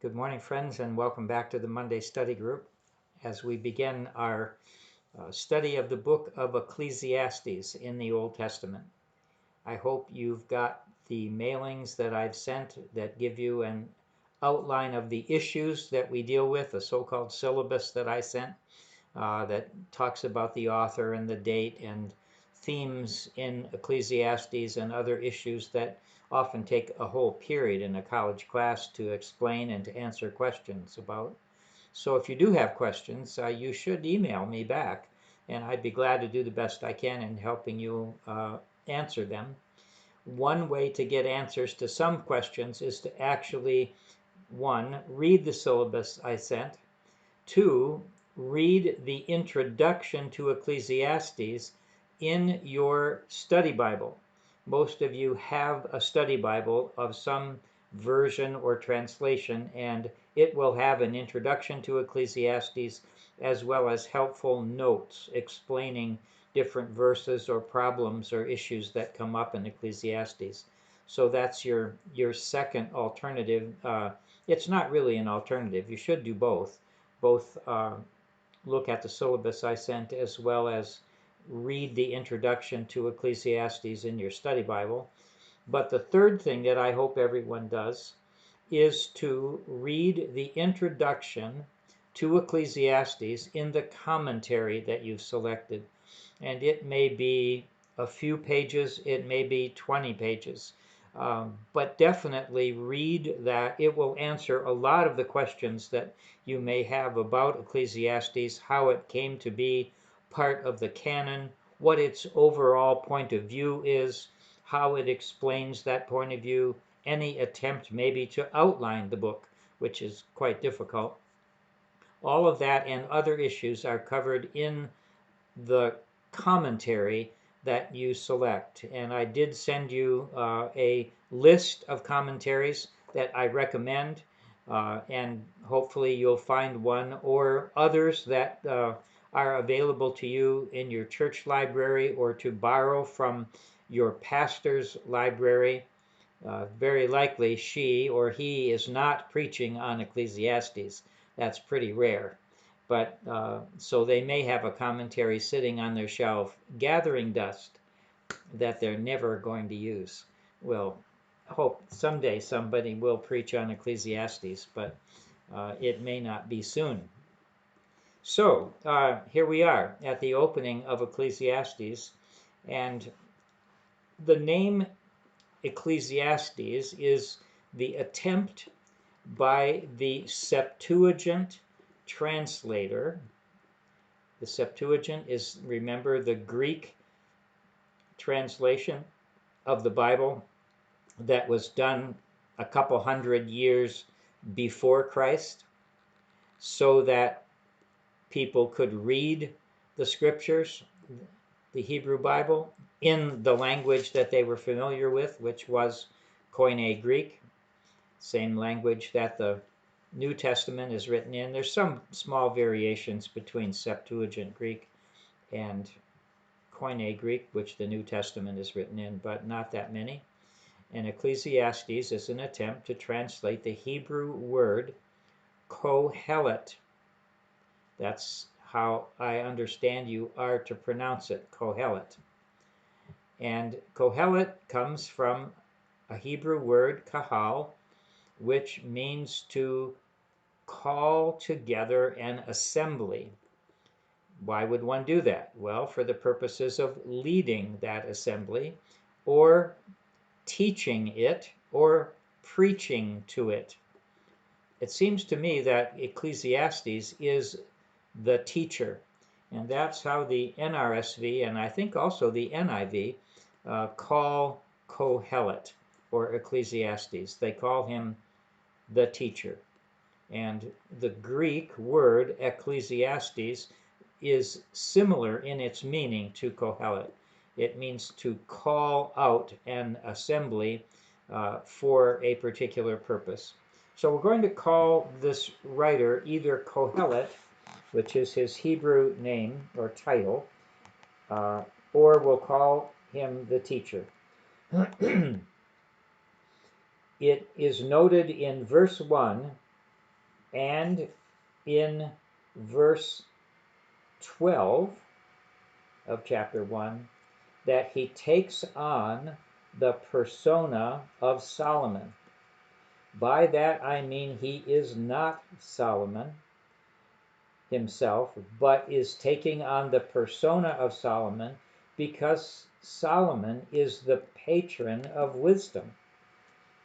Good morning, friends, and welcome back to the Monday Study Group as we begin our study of the book of Ecclesiastes in the Old Testament. I hope you've got the mailings that I've sent that give you an outline of the issues that we deal with, the so-called syllabus that I sent that talks about the author and the date and themes in Ecclesiastes and other issues that often take a whole period in a college class to explain and to answer questions about. So if you do have questions, you should email me back, and I'd be glad to do the best I can in helping you answer them. One way to get answers to some questions is to actually, one, read the syllabus I sent, two, read the introduction to Ecclesiastes in your study Bible. Most of you have a study Bible of some version or translation, and it will have an introduction to Ecclesiastes as well as helpful notes explaining different verses or problems or issues that come up in Ecclesiastes. So that's your second alternative. It's not really an alternative. You should do both. Both look at the syllabus I sent as well as read the introduction to Ecclesiastes in your study Bible. But the third thing that I hope everyone does is to read the introduction to Ecclesiastes in the commentary that you've selected. And it may be a few pages, it may be 20 pages. But definitely read that. It will answer a lot of the questions that you may have about Ecclesiastes, how it came to be part of the canon, what its overall point of view is, how it explains that point of view, any attempt maybe to outline the book, which is quite difficult. All of that and other issues are covered in the commentary that you select. And I did send you a list of commentaries that I recommend, and hopefully you'll find one or others that are available to you in your church library or to borrow from your pastor's library. Very likely she or he is not preaching on Ecclesiastes. That's pretty rare. But so they may have a commentary sitting on their shelf gathering dust that they're never going to use. We'll hope someday somebody will preach on Ecclesiastes, but it may not be soon. So here we are at the opening of Ecclesiastes, and the name Ecclesiastes is the attempt by the Septuagint translator. The Septuagint is, remember, the Greek translation of the Bible that was done a couple hundred years before Christ so that people could read the scriptures, the Hebrew Bible, in the language that they were familiar with, which was Koine Greek, same language that the New Testament is written in. There's some small variations between Septuagint Greek and Koine Greek, which the New Testament is written in, but not that many. And Ecclesiastes is an attempt to translate the Hebrew word Kohelet. That's how I understand you are to pronounce it, Kohelet. And Kohelet comes from a Hebrew word, kahal, which means to call together an assembly. Why would one do that? Well, for the purposes of leading that assembly, or teaching it, or preaching to it. It seems to me that Ecclesiastes is the teacher, and that's how the NRSV and I think also the NIV call Kohelet or Ecclesiastes. They call him the teacher. And the Greek word Ecclesiastes is similar in its meaning to Kohelet. It means to call out an assembly for a particular purpose. So we're going to call this writer either Kohelet, which is his Hebrew name or title, or we'll call him the teacher. It is noted in verse 1 and in verse 12 of chapter 1 that he takes on the persona of Solomon. By that I mean he is not Solomon himself, but is taking on the persona of Solomon because Solomon is the patron of wisdom,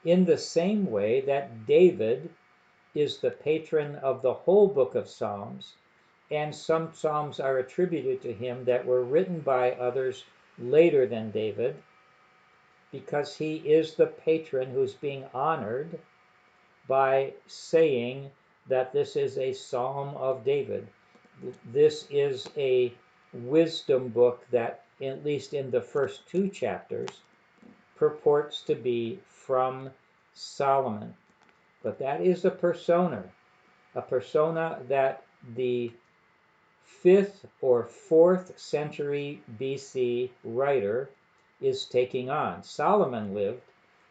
in the same way that David is the patron of the whole book of Psalms, and some Psalms are attributed to him that were written by others later than David, because he is the patron who's being honored by saying that this is a Psalm of David. This is a wisdom book that, at least in the first 2 chapters, purports to be from Solomon. But that is a persona that the 5th or 4th century BC writer is taking on. Solomon lived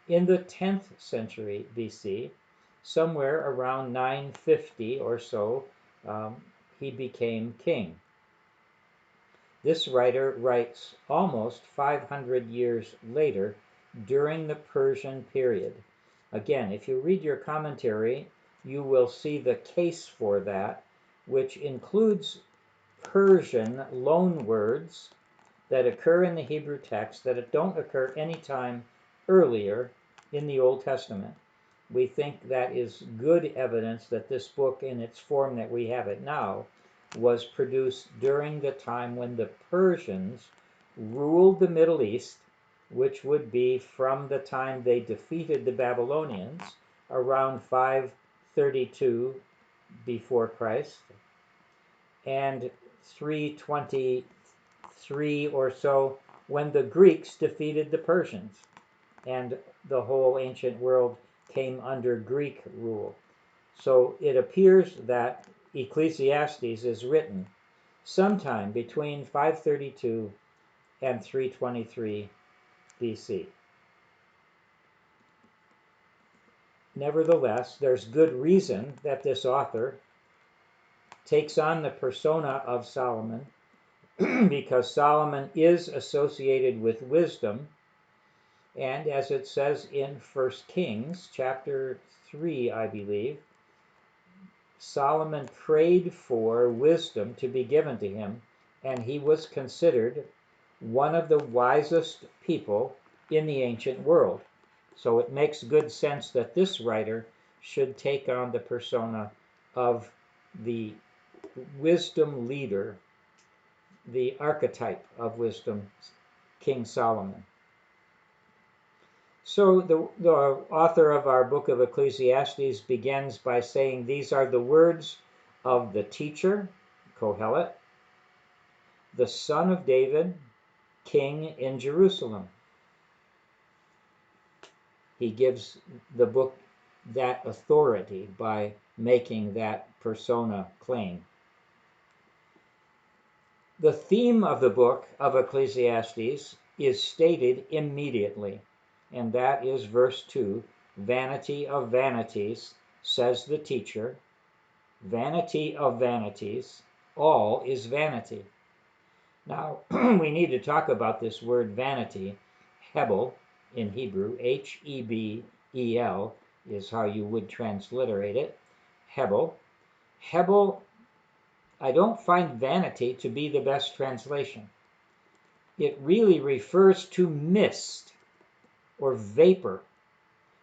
in the 10th century BC, somewhere around 950 or so. He became king. This writer writes almost 500 years later, during the Persian period. Again, if you read your commentary, you will see the case for that, which includes Persian loan words that occur in the Hebrew text that don't occur any time earlier in the Old Testament. We think that is good evidence that this book, in its form that we have it now, was produced during the time when the Persians ruled the Middle East, which would be from the time they defeated the Babylonians around 532 before Christ, and 323 or so when the Greeks defeated the Persians, and the whole ancient world came under Greek rule. So it appears that Ecclesiastes is written sometime between 532 and 323 BC. Nevertheless, there's good reason that this author takes on the persona of Solomon because Solomon is associated with wisdom, and as it says in 1 Kings chapter 3, I believe, Solomon prayed for wisdom to be given to him, and he was considered one of the wisest people in the ancient world. So it makes good sense that this writer should take on the persona of the wisdom leader, the archetype of wisdom, King Solomon. So the author of our book of Ecclesiastes begins by saying these are the words of the teacher, Kohelet, the son of David, king in Jerusalem. He gives the book that authority by making that persona claim. The theme of the book of Ecclesiastes is stated immediately, and that is verse 2, vanity of vanities, says the teacher. Vanity of vanities, all is vanity. Now, we need to talk about this word vanity. Hebel in Hebrew, Hebel is how you would transliterate it. Hebel. Hebel, I don't find vanity to be the best translation. It really refers to mist or vapor,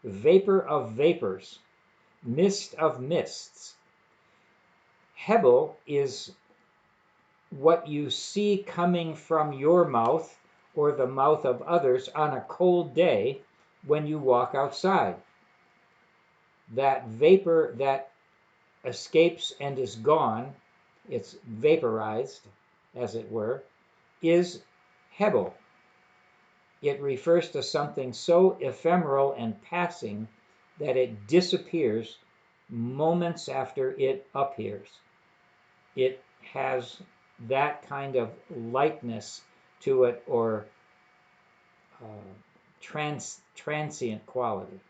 vapor of vapors, mist of mists. Hebel is what you see coming from your mouth or the mouth of others on a cold day when you walk outside. That vapor that escapes and is gone, it's vaporized, as it were, is Hebel. It refers to something so ephemeral and passing that it disappears moments after it appears. It has that kind of lightness to it, or transient quality.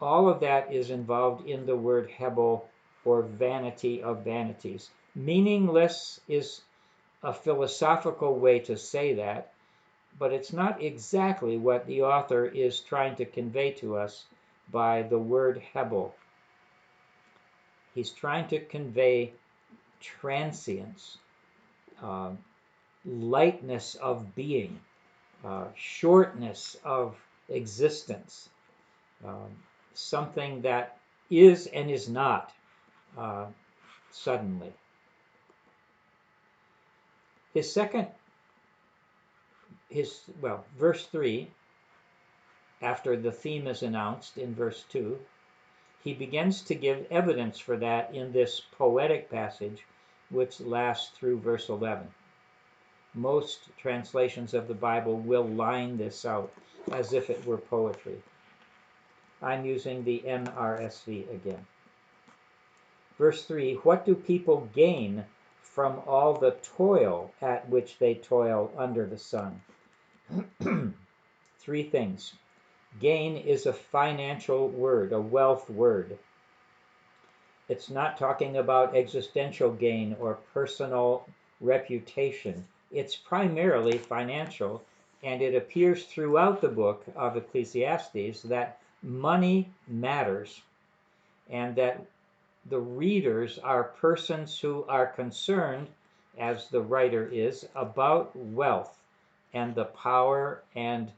All of that is involved in the word hebel, or vanity of vanities. Meaningless is a philosophical way to say that, but it's not exactly what the author is trying to convey to us by the word hebel. He's trying to convey transience, uh, lightness of being, shortness of existence, um, something that is and is not uh, suddenly. His second, verse 3, after the theme is announced in verse 2, he begins to give evidence for that in this poetic passage, which lasts through verse 11. Most translations of the Bible will line this out as if it were poetry. I'm using the NRSV again. Verse 3, what do people gain from all the toil at which they toil under the sun? Three things. Gain is a financial word, a wealth word. It's not talking about existential gain or personal reputation. It's primarily financial, and it appears throughout the book of Ecclesiastes that money matters, and that the readers are persons who are concerned, as the writer is, about wealth and the power and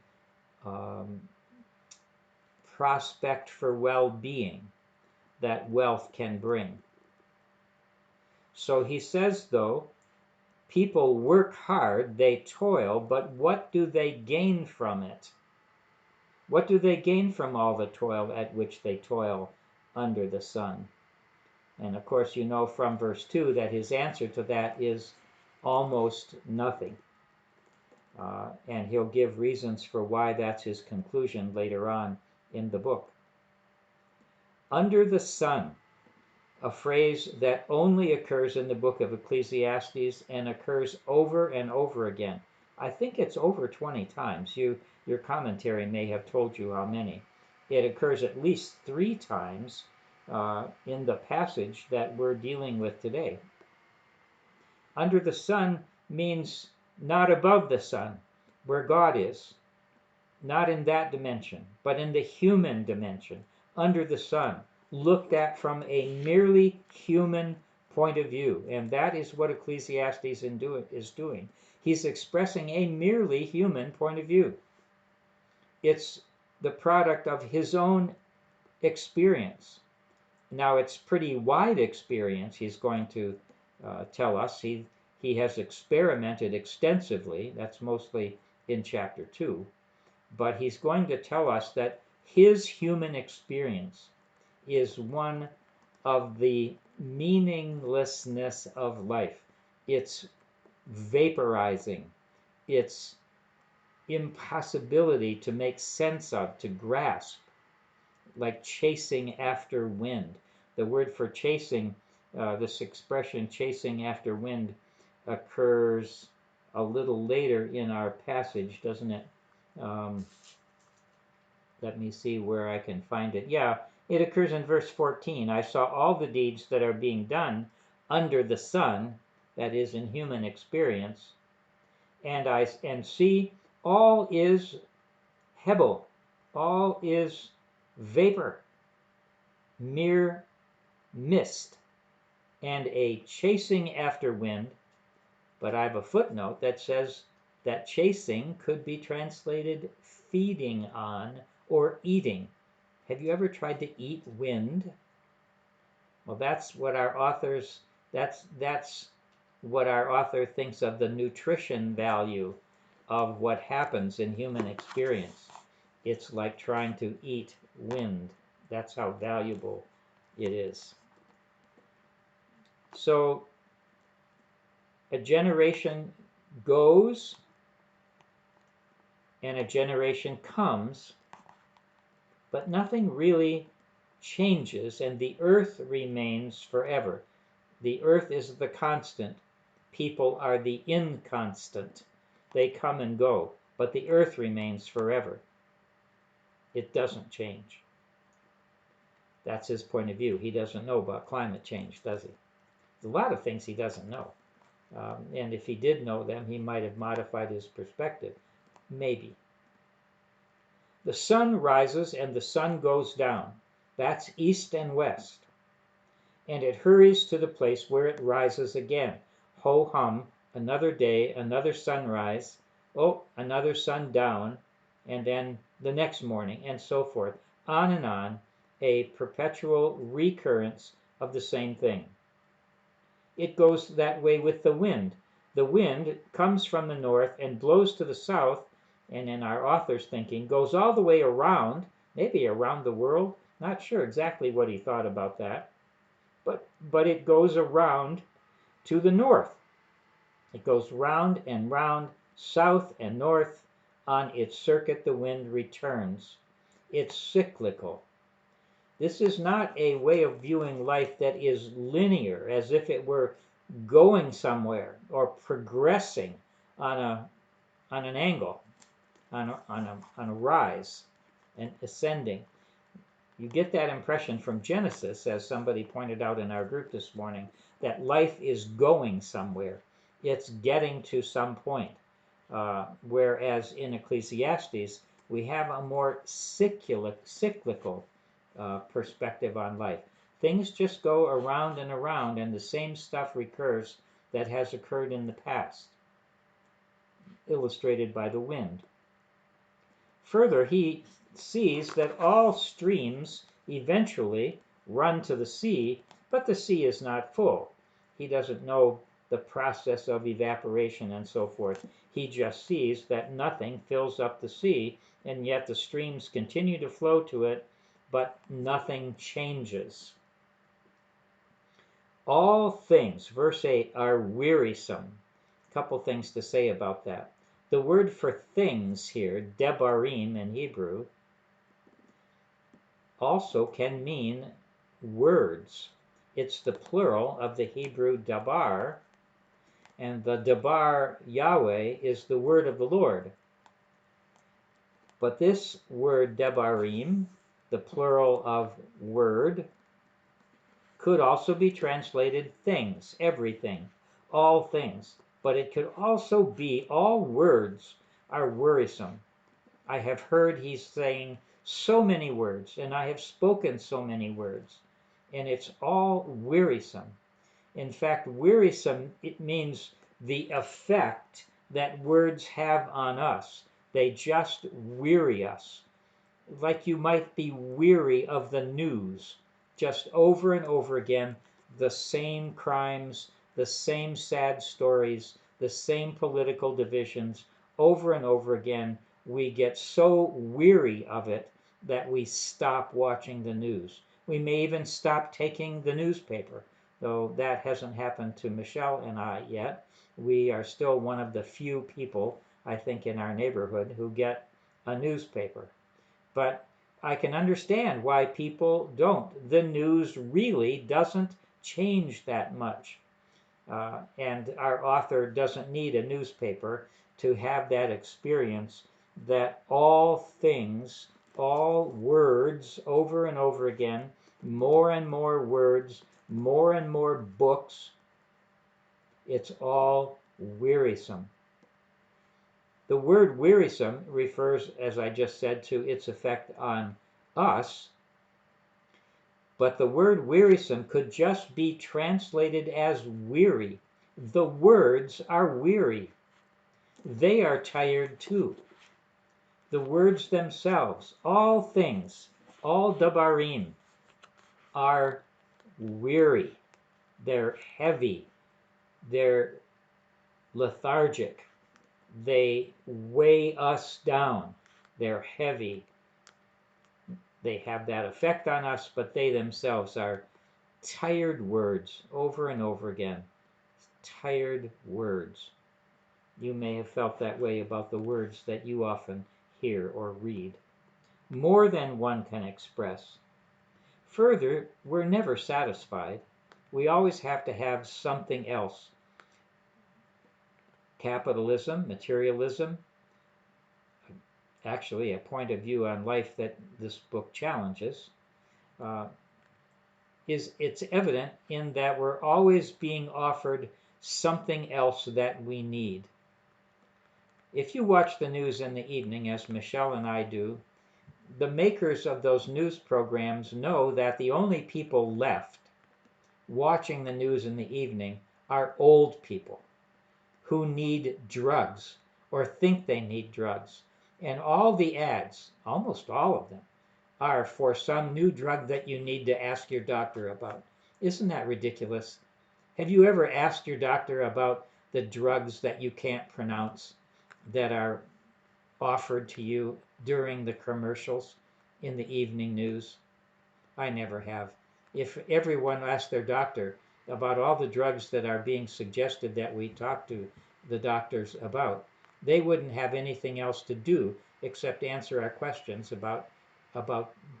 prospect for well-being that wealth can bring. So he says, though, people work hard, they toil, but what do they gain from it? What do they gain from all the toil at which they toil under the sun? And of course, you know from verse 2 that his answer to that is almost nothing. And he'll give reasons for why that's his conclusion later on in the book. Under the sun, a phrase that only occurs in the book of Ecclesiastes and occurs over and over again. I think it's over 20 times. Your commentary may have told you how many. It occurs at least 3 times in the passage that we're dealing with today. Under the sun means not above the sun, where God is. Not in that dimension, but in the human dimension, under the sun, looked at from a merely human point of view. And that is what Ecclesiastes is doing. He's expressing a merely human point of view. It's the product of his own experience. Now, it's pretty wide experience, he's going to tell us. He has experimented extensively. That's mostly in chapter 2. But he's going to tell us that his human experience is one of the meaninglessness of life. It's vaporizing. It's impossibility to make sense of, to grasp, like chasing after wind. The word for chasing, this expression chasing after wind, occurs a little later in our passage, doesn't it? Let me see where I can find it. Yeah, it occurs in verse 14. I saw all the deeds that are being done under the sun, that is in human experience, and see all is hebel, all is vapor, mere mist, and a chasing after wind. But I have a footnote that says that chasing could be translated feeding on or eating. Have you ever tried to eat wind? Well, that's what our author thinks of the nutrition value of what happens in human experience. It's like trying to eat wind. That's how valuable it is. So a generation goes and a generation comes, but nothing really changes, and the earth remains forever. The earth is the constant. People are the inconstant. They come and go, but the earth remains forever. It doesn't change. That's his point of view. He doesn't know about climate change, does he? There's a lot of things he doesn't know. And if he did know them, he might have modified his perspective. Maybe. The sun rises and the sun goes down. That's east and west. And it hurries to the place where it rises again. Ho-hum, another day, another sunrise. Oh, another sundown. And then the next morning, and so forth. On and on, a perpetual recurrence of the same thing. It goes that way with the wind. The wind comes from the north and blows to the south, and in our author's thinking, goes all the way around, maybe around the world. Not sure exactly what he thought about that. But it goes around to the north. It goes round and round, south and north. On its circuit, the wind returns. It's cyclical. This is not a way of viewing life that is linear, as if it were going somewhere or progressing on an angle, on a rise and ascending. You get that impression from Genesis, as somebody pointed out in our group this morning, that life is going somewhere. It's getting to some point. Whereas in Ecclesiastes, we have a more cyclical perspective on life. Things just go around and around, and the same stuff recurs that has occurred in the past, illustrated by the wind. Further, he sees that all streams eventually run to the sea, but the sea is not full. He doesn't know the process of evaporation and so forth. He just sees that nothing fills up the sea, and yet the streams continue to flow to it, but nothing changes. All things, verse 8, are wearisome. A couple things to say about that. The word for things here, debarim in Hebrew, also can mean words. It's the plural of the Hebrew dabar, and the dabar Yahweh is the word of the Lord. But this word debarim, the plural of word, could also be translated things, everything, all things. But it could also be all words are wearisome. I have heard he's saying so many words, and I have spoken so many words, and it's all wearisome. In fact, wearisome, it means the effect that words have on us. They just weary us. Like you might be weary of the news, just over and over again, the same crimes, the same sad stories, the same political divisions, over and over again. We get so weary of it that we stop watching the news. We may even stop taking the newspaper, though that hasn't happened to Michelle and I yet. We are still one of the few people, I think, in our neighborhood who get a newspaper. But I can understand why people don't. The news really doesn't change that much. And our author doesn't need a newspaper to have that experience that all things, all words over and over again, more and more words, more and more books, it's all wearisome. The word wearisome refers, as I just said, to its effect on us, but the word wearisome could just be translated as weary. The words are weary. They are tired too. The words themselves, all things, all dabarim, are weary. They're heavy. They're lethargic. They weigh us down. They're heavy. They have that effect on us, but they themselves are tired words over and over again. Tired words. You may have felt that way about the words that you often hear or read. More than one can express. Further, we're never satisfied. We always have to have something else. Capitalism, materialism, actually a point of view on life that this book challenges. it's evident in that we're always being offered something else that we need. If you watch the news in the evening, as Michelle and I do, the makers of those news programs know that the only people left watching the news in the evening are old people who need drugs or think they need drugs. And all the ads, almost all of them, are for some new drug that you need to ask your doctor about. Isn't that ridiculous? Have you ever asked your doctor about the drugs that you can't pronounce that are offered to you during the commercials in the evening news? I never have. If everyone asked their doctor about all the drugs that are being suggested that we talk to the doctors about, they wouldn't have anything else to do except answer our questions about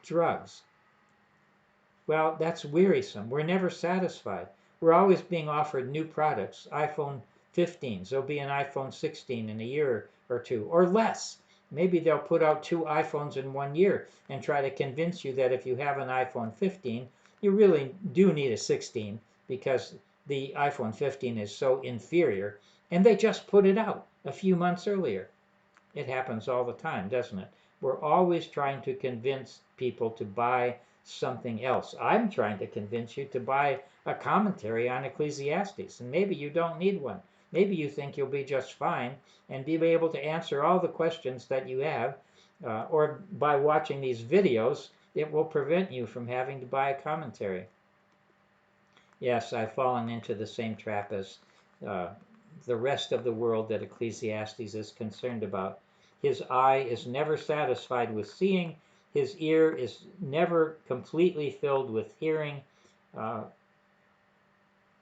drugs. Well, that's wearisome. We're never satisfied. We're always being offered new products. iPhone 15s, there'll be an iPhone 16 in a year or two, or less. Maybe they'll put out 2 iPhones in 1 year and try to convince you that if you have an iPhone 15, you really do need a 16 because the iPhone 15 is so inferior, and they just put it out a few months earlier. It happens all the time, doesn't it? We're always trying to convince people to buy something else. I'm trying to convince you to buy a commentary on Ecclesiastes, and maybe you don't need one. Maybe you think you'll be just fine and be able to answer all the questions that you have, or by watching these videos, it will prevent you from having to buy a commentary. Yes, I've fallen into the same trap as the rest of the world that Ecclesiastes is concerned about. His eye is never satisfied with seeing. His ear is never completely filled with hearing.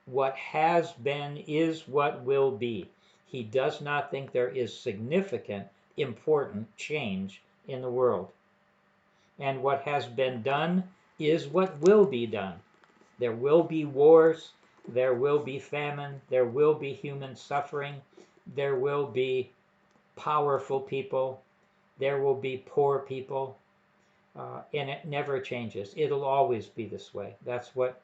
What has been is what will be. He does not think there is significant, important change in the world. And what has been done is what will be done. There will be wars, there will be famine, there will be human suffering, there will be powerful people, there will be poor people, and it never changes. It'll always be this way. That's what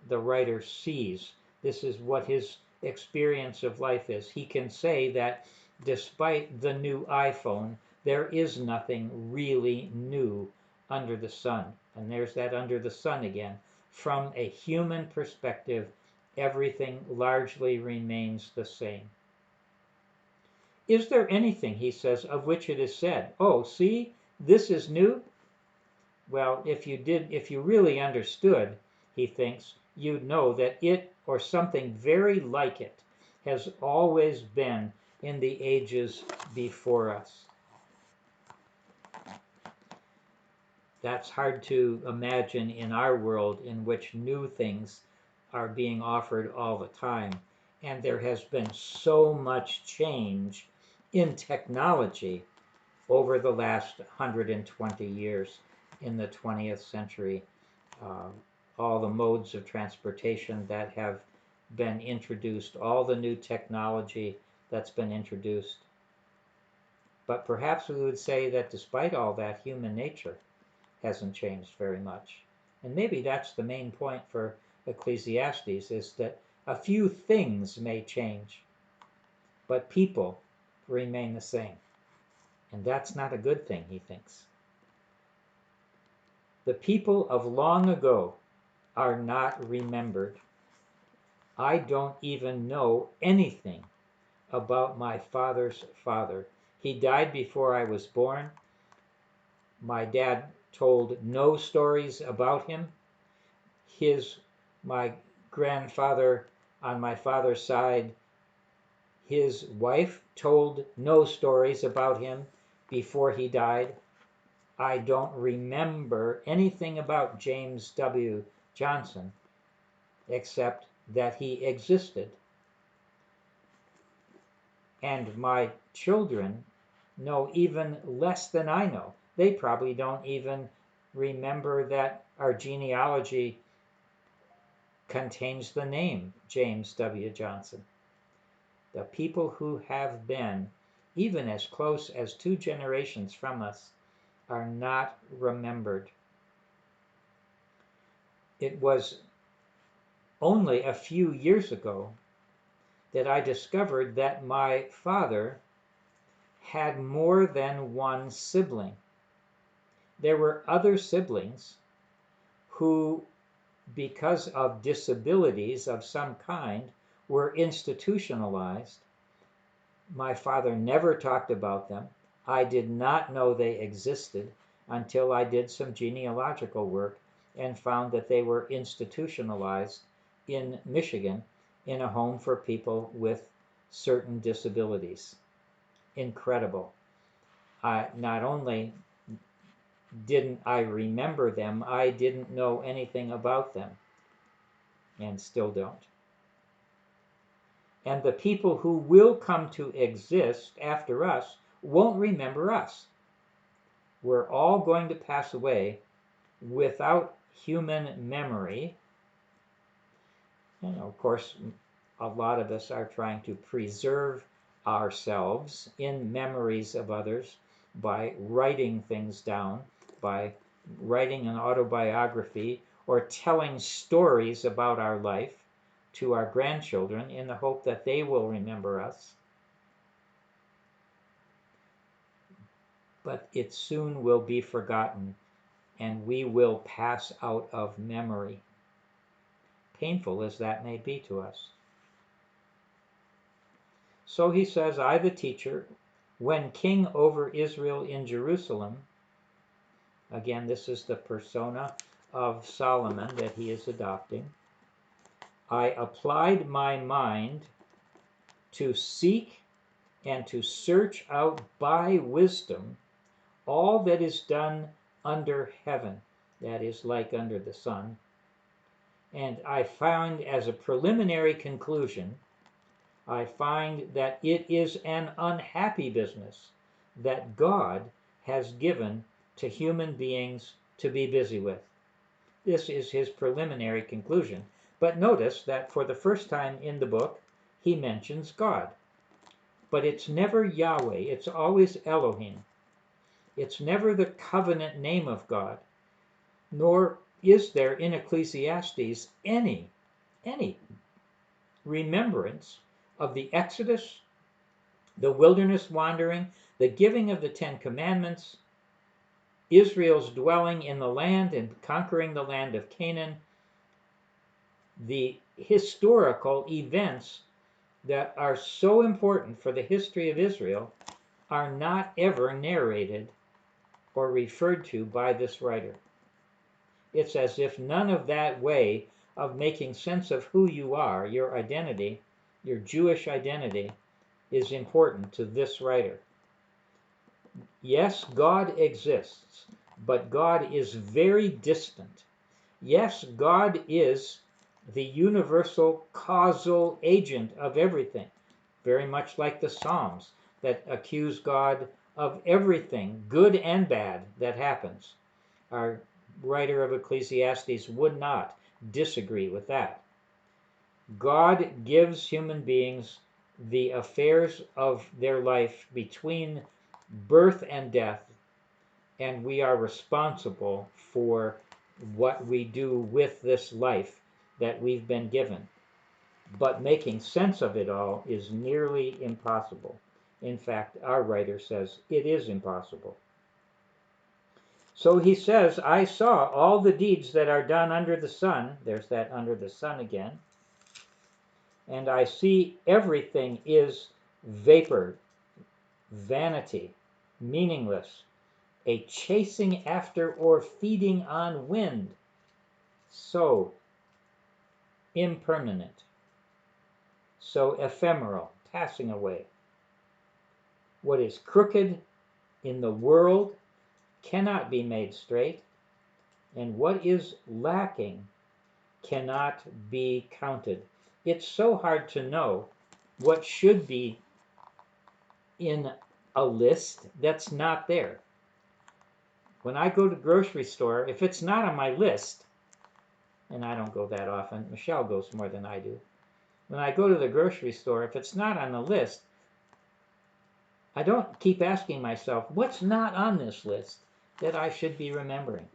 the writer sees. This is what his experience of life is. He can say that despite the new iPhone, there is nothing really new under the sun. And there's that under the sun again. From a human perspective, everything largely remains the same. Is there anything, he says, of which it is said, "Oh, see, this is new"? Well, if you really understood, he thinks, you'd know that it, or something very like it, has always been in the ages before us. That's hard to imagine in our world, in which new things are being offered all the time. And there has been so much change in technology over the last 120 years in the 20th century. All the modes of transportation that have been introduced, all the new technology that's been introduced. But perhaps we would say that despite all that, human nature hasn't changed very much. And maybe that's the main point for Ecclesiastes, is that a few things may change, but people remain the same. And that's not a good thing, he thinks. The people of long ago are not remembered. I don't even know anything about my father's father. He died before I was born. My dad told no stories about him. My grandfather on my father's side, his wife told no stories about him before he died. I don't remember anything about James W. Johnson except that he existed. And my children know even less than I know. They probably don't even remember that our genealogy contains the name James W. Johnson. The people who have been even as close as 2 generations from us are not remembered. It was only a few years ago that I discovered that my father had more than one sibling. There were other siblings who, because of disabilities of some kind, were institutionalized. My father never talked about them. I did not know they existed until I did some genealogical work and found that they were institutionalized in Michigan in a home for people with certain disabilities. Incredible. Not only didn't I remember them, I didn't know anything about them, and still don't. And the people who will come to exist after us won't remember us. We're all going to pass away without human memory. Of course, a lot of us are trying to preserve ourselves in memories of others by writing things down, by writing an autobiography or telling stories about our life to our grandchildren in the hope that they will remember us. But it soon will be forgotten, and we will pass out of memory, painful as that may be to us. So he says, I, the teacher, when king over Israel in Jerusalem, again, this is the persona of Solomon that he is adopting, I applied my mind to seek and to search out by wisdom all that is done under heaven, that is, like under the sun. And I found, as a preliminary conclusion, I find that it is an unhappy business that God has given to human beings to be busy with. This is his preliminary conclusion. But notice that for the first time in the book, he mentions God. But it's never Yahweh, it's always Elohim. It's never the covenant name of God, nor is there in Ecclesiastes any remembrance of the Exodus, the wilderness wandering, the giving of the Ten Commandments, Israel's dwelling in the land and conquering the land of Canaan. The historical events that are so important for the history of Israel are not ever narrated or referred to by this writer. It's as if none of that way of making sense of who you are, your identity, your Jewish identity, is important to this writer. Yes, God exists, but God is very distant. Yes, God is the universal causal agent of everything, very much like the Psalms that accuse God of everything, good and bad, that happens. Our writer of Ecclesiastes would not disagree with that. God gives human beings the affairs of their life between birth and death, and we are responsible for what we do with this life that we've been given. But making sense of it all is nearly impossible. In fact, our writer says it is impossible. So he says, I saw all the deeds that are done under the sun. There's that under the sun again. And I see everything is vapor, vanity, meaningless, a chasing after or feeding on wind, so impermanent, so ephemeral, passing away. What is crooked in the world cannot be made straight, and what is lacking cannot be counted. It's so hard to know what should be in a list that's not there. When I go to the grocery store, if it's not on my list, and I don't go that often, Michelle goes more than I do. When I go to the grocery store, if it's not on the list, I don't keep asking myself, what's not on this list that I should be remembering?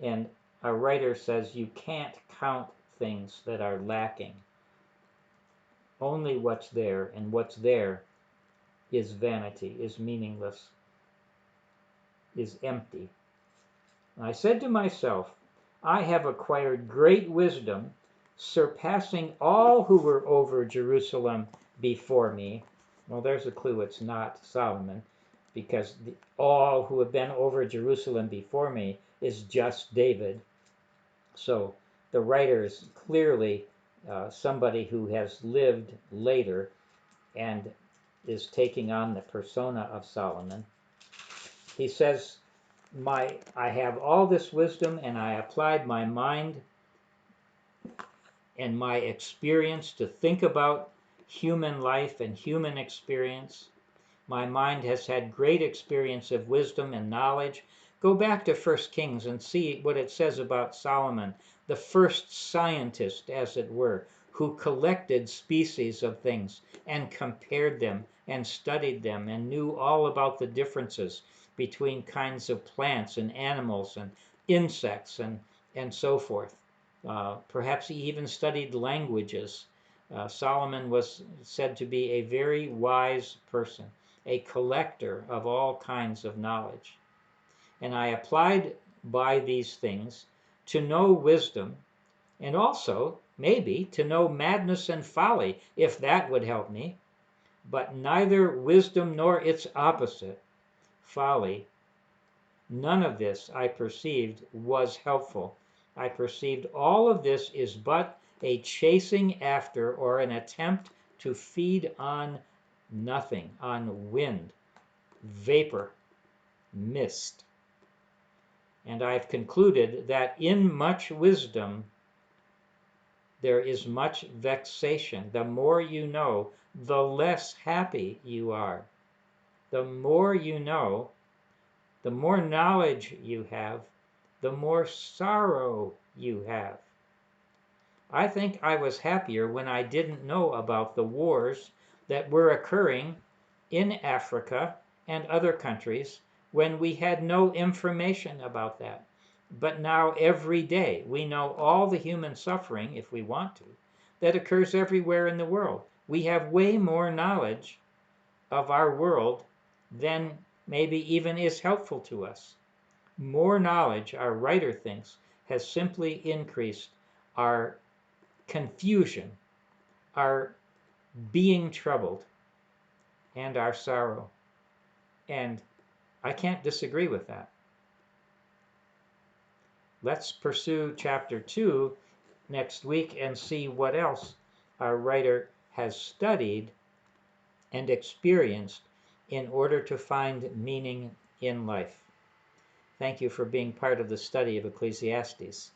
And a writer says you can't count things that are lacking. Only what's there, and what's there is vanity, is meaningless, is empty. And I said to myself, I have acquired great wisdom, surpassing all who were over Jerusalem before me. Well, there's a clue it's not Solomon, because all who have been over Jerusalem before me is just David. So the writer is clearly somebody who has lived later and is taking on the persona of Solomon. He says, I have all this wisdom, and I applied my mind and my experience to think about human life and human experience. My mind has had great experience of wisdom and knowledge. Go back to 1 Kings and see what it says about Solomon, the first scientist, as it were, who collected species of things and compared them and studied them and knew all about the differences between kinds of plants and animals and insects and so forth. Perhaps he even studied languages. Solomon was said to be a very wise person, a collector of all kinds of knowledge. And I applied by these things to know wisdom, and also, maybe, to know madness and folly, if that would help me. But neither wisdom nor its opposite, folly, none of this, I perceived, was helpful. I perceived all of this is but a chasing after or an attempt to feed on nothing, on wind, vapor, mist. And I've concluded that in much wisdom there is much vexation. The more you know, the less happy you are. The more you know, the more knowledge you have, the more sorrow you have. I think I was happier when I didn't know about the wars that were occurring in Africa and other countries, when we had no information about that. But now every day we know all the human suffering, if we want to, that occurs everywhere in the world. We have way more knowledge of our world than maybe even is helpful to us. More knowledge, our writer thinks, has simply increased our confusion, our being troubled, and our sorrow. And I can't disagree with that. Let's pursue chapter 2 next week and see what else our writer has studied and experienced in order to find meaning in life. Thank you for being part of the study of Ecclesiastes.